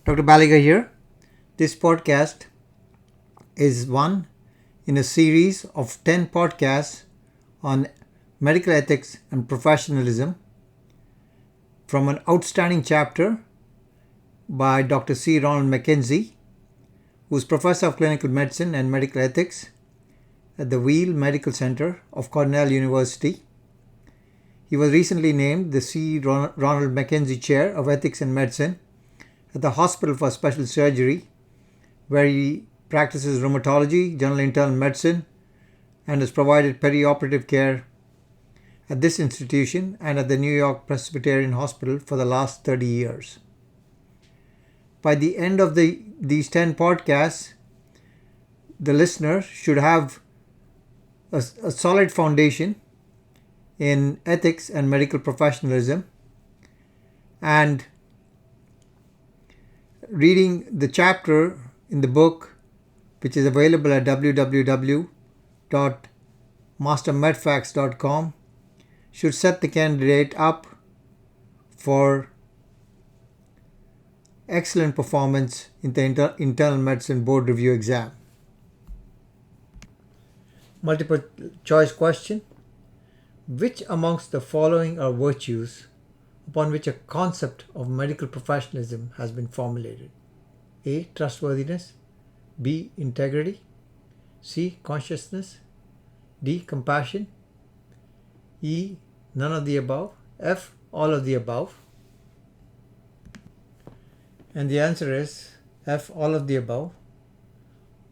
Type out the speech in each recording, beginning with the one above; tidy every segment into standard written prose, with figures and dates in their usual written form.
Dr. Baliga here. This podcast is one in a series of 10 podcasts on medical ethics and professionalism from an outstanding chapter by Dr. C.Ronald MacKenzie, who is Professor of Clinical Medicine and Medical Ethics at the Weill Medical Center of Cornell University. He was recently named the C.Ronald MacKenzie Chair of Ethics and Medicine at the Hospital for Special Surgery, where he practices rheumatology, general internal medicine, and has provided perioperative care at this institution and at the New York Presbyterian Hospital for the last 30 years. By the end of these 10 podcasts, the listener should have a solid foundation in ethics and medical professionalism, and reading the chapter in the book, which is available at www.mastermedfacts.com, should set the candidate up for excellent performance in the internal medicine board review exam. Multiple choice question: which amongst the following are virtues upon which a concept of medical professionalism has been formulated? A. Trustworthiness. B. Integrity. C. Consciousness. D. Compassion. E. None of the above. F. All of the above. And the answer is F. All of the above.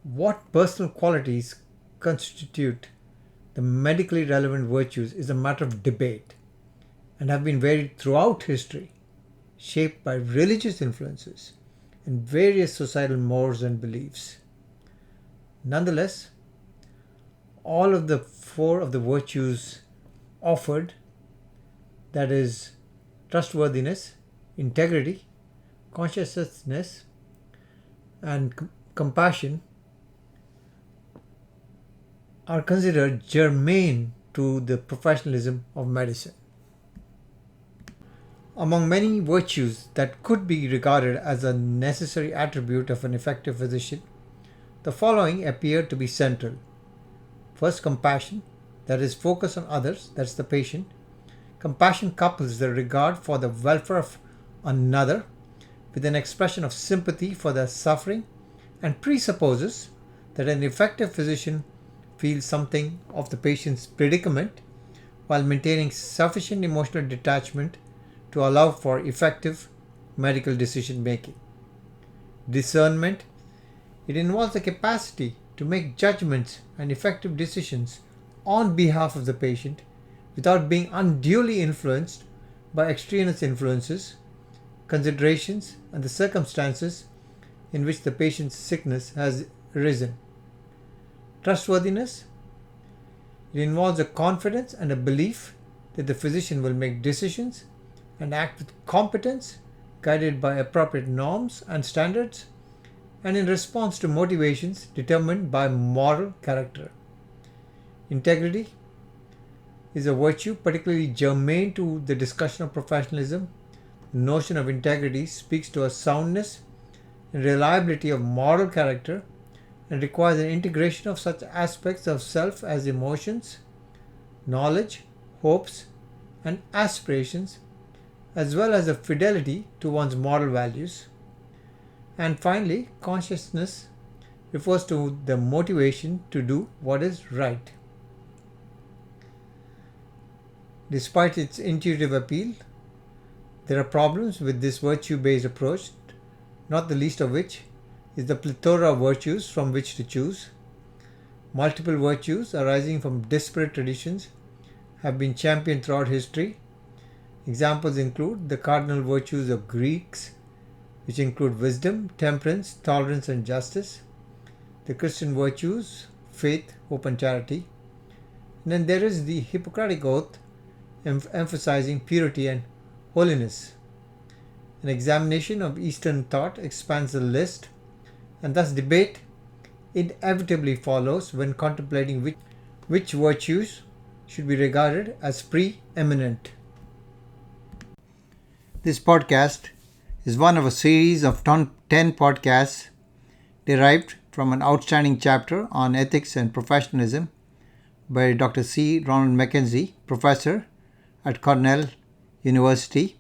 What personal qualities constitute the medically relevant virtues is a matter of debate and have been varied throughout history, shaped by religious influences and various societal mores and beliefs. Nonetheless, all of the four of the virtues offered, that is, trustworthiness, integrity, conscientiousness, and compassion, are considered germane to the professionalism of medicine. Among many virtues that could be regarded as a necessary attribute of an effective physician, the following appear to be central. First, compassion, that is, focus on others, that's the patient. Compassion couples the regard for the welfare of another with an expression of sympathy for their suffering and presupposes that an effective physician feels something of the patient's predicament while maintaining sufficient emotional detachment to allow for effective medical decision making. Discernment, it involves the capacity to make judgments and effective decisions on behalf of the patient without being unduly influenced by extraneous influences, considerations, and the circumstances in which the patient's sickness has arisen. Trustworthiness, it involves a confidence and a belief that the physician will make decisions and act with competence, guided by appropriate norms and standards, and in response to motivations determined by moral character. Integrity is a virtue particularly germane to the discussion of professionalism. The notion of integrity speaks to a soundness and reliability of moral character and requires an integration of such aspects of self as emotions, knowledge, hopes, and aspirations, as well as a fidelity to one's moral values. And finally, consciousness refers to the motivation to do what is right. Despite its intuitive appeal, there are problems with this virtue-based approach, not the least of which is the plethora of virtues from which to choose. Multiple virtues arising from disparate traditions have been championed throughout history. Examples include the cardinal virtues of Greeks, which include wisdom, temperance, tolerance, and justice. The Christian virtues, faith, hope, and charity. And then there is the Hippocratic Oath, emphasizing purity and holiness. An examination of Eastern thought expands the list, and thus debate inevitably follows when contemplating which virtues should be regarded as preeminent. This podcast is one of a series of 10 podcasts derived from an outstanding chapter on ethics and professionalism by Dr. C.Ronald MacKenzie, professor at Cornell University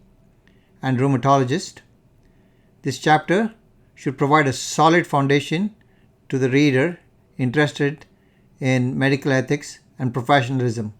and rheumatologist. This chapter should provide a solid foundation to the reader interested in medical ethics and professionalism.